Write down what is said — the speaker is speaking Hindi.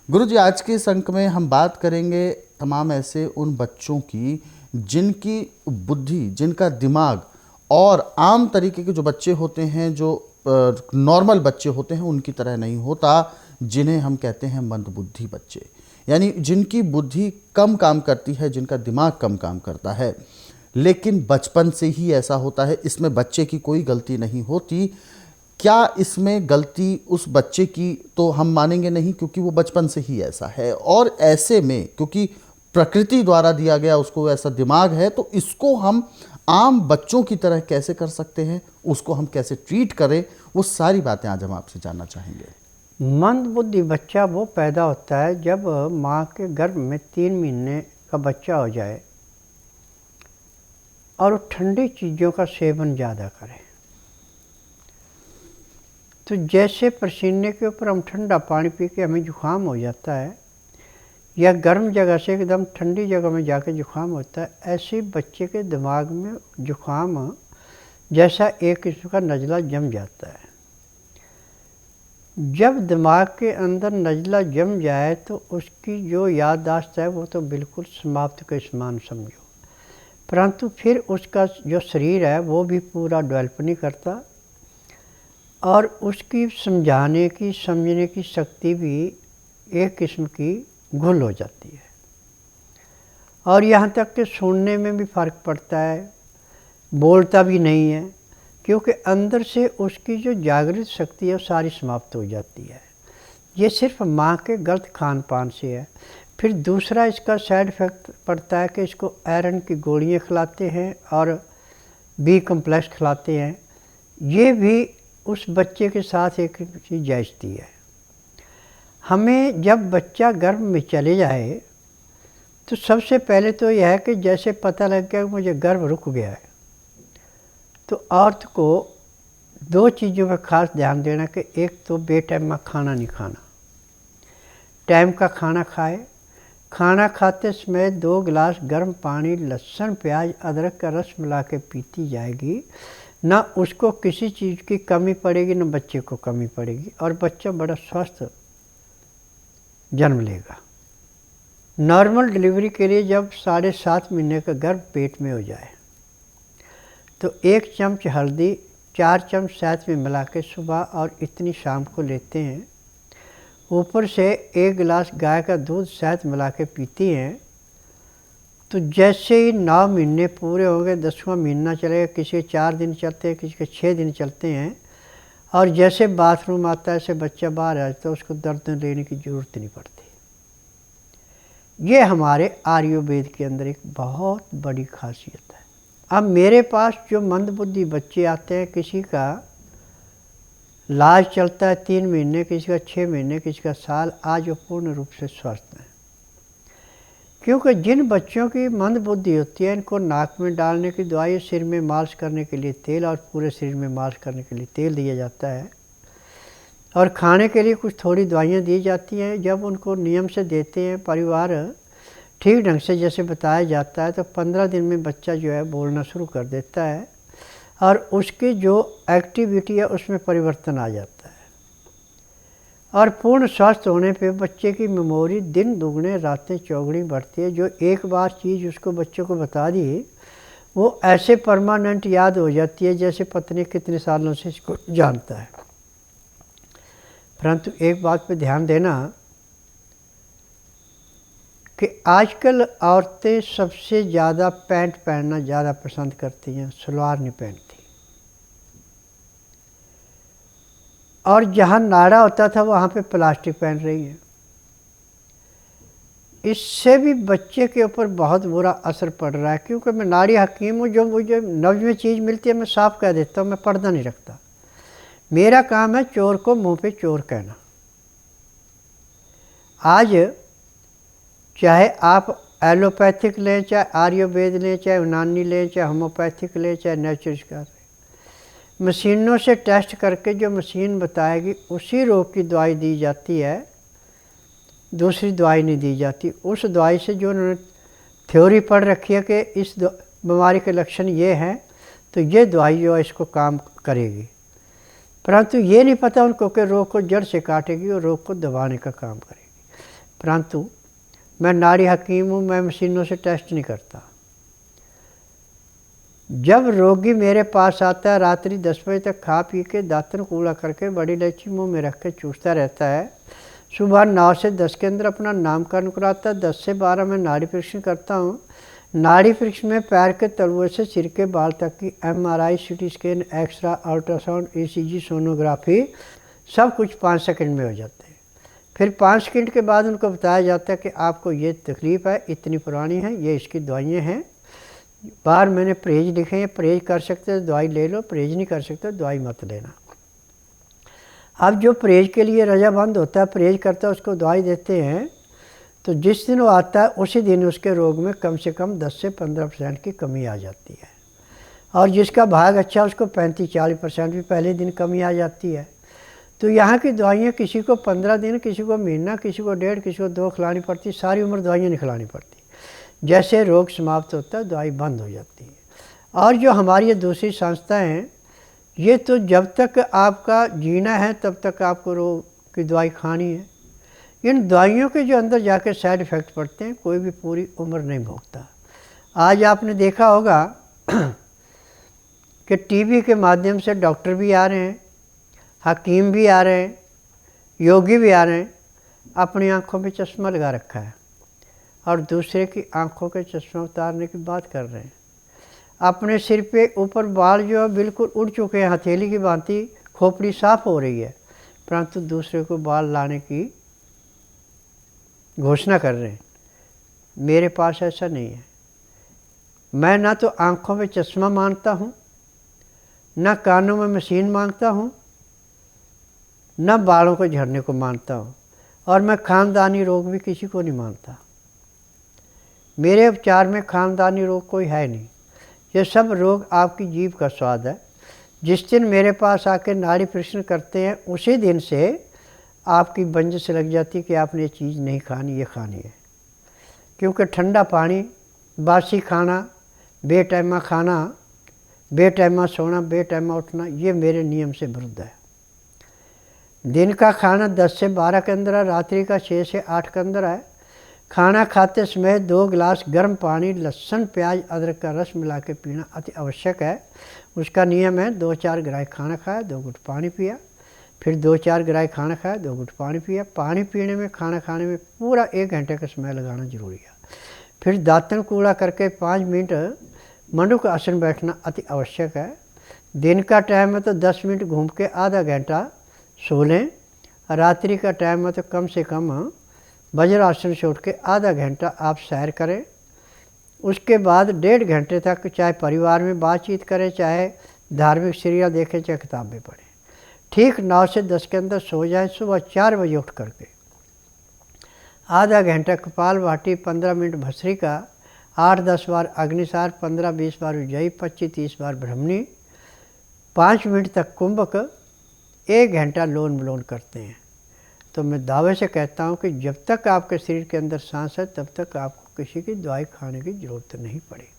गुरुजी, आज के इस अंक में हम बात करेंगे तमाम ऐसे उन बच्चों की जिनकी बुद्धि, जिनका दिमाग और आम तरीके के जो बच्चे होते हैं, जो नॉर्मल बच्चे होते हैं, उनकी तरह नहीं होता, जिन्हें हम कहते हैं मंदबुद्धि बच्चे। यानी जिनकी बुद्धि कम काम करती है, जिनका दिमाग कम काम करता है, लेकिन बचपन से ही ऐसा होता है। इसमें बच्चे की कोई गलती नहीं होती। क्या इसमें गलती उस बच्चे की तो हम मानेंगे नहीं, क्योंकि वो बचपन से ही ऐसा है। और ऐसे में क्योंकि प्रकृति द्वारा दिया गया उसको ऐसा दिमाग है, तो इसको हम आम बच्चों की तरह कैसे कर सकते हैं, उसको हम कैसे ट्रीट करें, वो सारी बातें आज हम आपसे जानना चाहेंगे। मंद बुद्धि बच्चा वो पैदा होता है जब माँ के गर्भ में 3 महीने का बच्चा हो जाए और वो ठंडी चीज़ों का सेवन ज़्यादा करे। तो जैसे पसीने के ऊपर हम ठंडा पानी पी के हमें जुकाम हो जाता है, या गर्म जगह से एकदम ठंडी जगह में जाके जुकाम होता है, ऐसे बच्चे के दिमाग में जुकाम जैसा एक किस्म का नज़ला जम जाता है। जब दिमाग के अंदर नज़ला जम जाए तो उसकी जो याददाश्त है वो तो बिल्कुल समाप्त के समान समझो, परंतु फिर उसका जो शरीर है वो भी पूरा डेवलप नहीं करता और उसकी समझाने की, समझने की शक्ति भी एक किस्म की गुल हो जाती है। और यहाँ तक कि सुनने में भी फ़र्क पड़ता है, बोलता भी नहीं है, क्योंकि अंदर से उसकी जो जागृत शक्ति है वो सारी समाप्त हो जाती है। ये सिर्फ माँ के गलत खान पान से है। फिर दूसरा इसका साइड इफ़ेक्ट पड़ता है कि इसको आयरन की गोलियाँ खिलाते हैं और बी कम्प्लेक्स खिलाते हैं। ये भी उस बच्चे के साथ एक चीज़ जायज़ती है। हमें जब बच्चा गर्भ में चले जाए तो सबसे पहले तो यह है कि जैसे पता लग गया कि मुझे गर्भ रुक गया है, तो औरत को 2 चीज़ों पर ख़ास ध्यान देना कि एक तो बेटाइम में खाना नहीं खाना, टाइम का खाना खाए। खाना खाते समय 2 गिलास गर्म पानी, लहसुन, प्याज, अदरक का रस मिला के पीती जाएगी। ना उसको किसी चीज़ की कमी पड़ेगी, ना बच्चे को कमी पड़ेगी, और बच्चा बड़ा स्वस्थ जन्म लेगा। नॉर्मल डिलीवरी के लिए जब 7.5 महीने का गर्भ पेट में हो जाए तो 1 चम्मच हल्दी, 4 चम्मच शहद में मिला के सुबह और इतनी शाम को लेते हैं। ऊपर से 1 गिलास गाय का दूध शहद मिला के पीती हैं। तो जैसे ही 9 महीने पूरे होंगे, 10वां महीना चलेगा, किसी के 4 दिन चलते हैं, किसी के 6 दिन चलते हैं, और जैसे बाथरूम आता है ऐसे बच्चा बाहर आ जाता है, उसको दर्द लेने की ज़रूरत नहीं पड़ती। ये हमारे आयुर्वेद के अंदर एक बहुत बड़ी खासियत है। अब मेरे पास जो मंदबुद्धि बच्चे आते हैं, किसी का इलाज चलता है 3 महीने, किसी का 6 महीने, किसी का साल, आज वो पूर्ण रूप से स्वस्थ हैं। क्योंकि जिन बच्चों की मंदबुद्धि होती है, इनको नाक में डालने की दवाई, सिर में मालिश करने के लिए तेल, और पूरे शरीर में मालिश करने के लिए तेल दिया जाता है, और खाने के लिए कुछ थोड़ी दवाइयाँ दी जाती हैं। जब उनको नियम से देते हैं, परिवार ठीक ढंग से जैसे बताया जाता है, तो 15 दिन में बच्चा जो है बोलना शुरू कर देता है और उसकी जो एक्टिविटी है उसमें परिवर्तन आ जाता है। और पूर्ण स्वस्थ होने पे बच्चे की मेमोरी दिन दुगने रातें चौगुनी बढ़ती है। जो एक बार चीज़ उसको बच्चों को बता दी वो ऐसे परमानेंट याद हो जाती है जैसे पत्नी कितने सालों से इसको जानता है। परंतु एक बात पे ध्यान देना कि आजकल औरतें सबसे ज़्यादा पैंट पहनना ज़्यादा पसंद करती हैं, सलवार नहीं पहनती। और जहाँ नाड़ा होता था वहाँ पे प्लास्टिक पहन रही है। इससे भी बच्चे के ऊपर बहुत बुरा असर पड़ रहा है। क्योंकि मैं नारी हकीम हूँ, जो मुझे नब्ज में चीज़ मिलती है मैं साफ कह देता हूँ, मैं पर्दा नहीं रखता। मेरा काम है चोर को मुंह पे चोर कहना। आज चाहे आप एलोपैथिक लें, चाहे आयुर्वेद लें, चाहे यूनानी लें, चाहे होम्योपैथिक लें, चाहे नेचुरल का, मशीनों से टेस्ट करके जो मशीन बताएगी उसी रोग की दवाई दी जाती है, दूसरी दवाई नहीं दी जाती। उस दवाई से जो उन्होंने थ्योरी पढ़ रखी है कि इस बीमारी के लक्षण ये हैं, तो ये दवाई जो है इसको काम करेगी, परंतु ये नहीं पता उनको कि रोग को जड़ से काटेगी और रोग को दबाने का काम करेगी। परंतु मैं नाड़ी हकीम हूँ, मैं मशीनों से टेस्ट नहीं करता। जब रोगी मेरे पास आता है रात्रि 10 बजे तक खा पी के दातन कूड़ा करके बड़ी इलायची मुँह में रख के चूसता रहता है, सुबह 9 से 10 के अंदर अपना नामकरण कराता है, 10 से 12 में नाड़ी परीक्षण करता हूँ। नाड़ी परीक्षण में पैर के तलुए से सिर के बाल तक की MRI, CT scan, x-ray, ultrasound, ECG, sonography सब कुछ 5 सेकंड में हो जाते हैं। फिर 5 सेकंड के बाद उनको बताया जाता है कि आपको ये तकलीफ़ है, इतनी पुरानी है, ये इसकी दवाइयाँ हैं। बाहर मैंने परहेज लिखे हैं, परहेज कर सकते हो दवाई ले लो, परहेज नहीं कर सकते दवाई मत लेना। अब जो परहेज के लिए रजामंद होता है, परहेज करता है, उसको दवाई देते हैं, तो जिस दिन वो आता है उसी दिन उसके रोग में कम से कम 10 से 15% की कमी आ जाती है। और जिसका भाग अच्छा उसको 35-40% भी पहले दिन कमी आ जाती है। तो यहाँ की दवाइयाँ किसी को 15 दिन, किसी को महीना, किसी को 1.5, किसी को 2 खिलानी पड़ती, सारी उम्र दवाइयाँ नहीं खिलानी पड़ती। जैसे रोग समाप्त होता है दवाई बंद हो जाती है। और जो हमारी ये दूसरी संस्थाएँ हैं, ये तो जब तक आपका जीना है तब तक आपको रोग की दवाई खानी है। इन दवाइयों के जो अंदर जाके साइड इफ़ेक्ट पड़ते हैं कोई भी पूरी उम्र नहीं भोगता। आज आपने देखा होगा कि टीवी के माध्यम से डॉक्टर भी आ रहे हैं, हकीम भी आ रहे हैं, योगी भी आ रहे हैं, अपनी आँखों में चश्मा लगा रखा है और दूसरे की आँखों के चश्मा उतारने की बात कर रहे हैं। अपने सिर पे ऊपर बाल जो है बिल्कुल उड़ चुके हैं, हथेली की भांति खोपड़ी साफ हो रही है, परंतु दूसरे को बाल लाने की घोषणा कर रहे हैं। मेरे पास ऐसा नहीं है। मैं ना तो आँखों में चश्मा मांगता हूँ, ना कानों में मशीन मांगता हूँ, ना बालों को झड़ने को मानता हूँ, और मैं खानदानी रोग भी किसी को नहीं मानता। मेरे उपचार में खानदानी रोग कोई है नहीं। ये सब रोग आपकी जीभ का स्वाद है। जिस दिन मेरे पास आके नाड़ी परीक्षण करते हैं उसी दिन से आपकी बंजिश लग जाती है कि आपने ये चीज़ नहीं खानी, ये खानी है। क्योंकि ठंडा पानी, बासी खाना, बेटाइमा खाना, बेटाइमा सोना, बेटाइमा उठना, ये मेरे नियम से विरुद्ध है। दिन का खाना 10 से 12 के अंदर है, रात्रि का 6 से 8 के अंदर है। खाना खाते समय 2 गिलास गर्म पानी, लहसुन, प्याज, अदरक का रस मिला के पीना अति आवश्यक है। उसका नियम है 2-4 गिराई खाना खाया, 2 घुट पानी पिया, फिर 2-4 गिराई खाना खाया, 2 घुट पानी पिया। पानी पीने में, खाना खाने में पूरा 1 घंटे का समय लगाना जरूरी है। फिर दातन कूड़ा करके 5 मिनट मंडूक आसन बैठना अति आवश्यक है। दिन का टाइम है तो 10 मिनट घूम के आधा घंटा सो लें। रात्रि का टाइम है तो कम से कम वज्रासन से उठ के आधा घंटा आप सैर करें। उसके बाद 1.5 घंटे तक चाहे परिवार में बातचीत करें, चाहे धार्मिक सीरियल देखें, चाहे किताबें पढ़ें। ठीक 9 से 10 के अंदर सो जाएं। सुबह 4 बजे उठ करके आधा घंटा कपालभाति, 15 मिनट भस्त्रिका, 8-10 बार अग्निसार, 15-20 बार उज्जयी, 25-30 बार ब्रह्मणी, 5 मिनट तक कुंभक, 1 घंटा लोन विलोन करते हैं। तो मैं दावे से कहता हूँ कि जब तक आपके शरीर के अंदर सांस है तब तक आपको किसी की दवाई खाने की ज़रूरत नहीं पड़ेगी।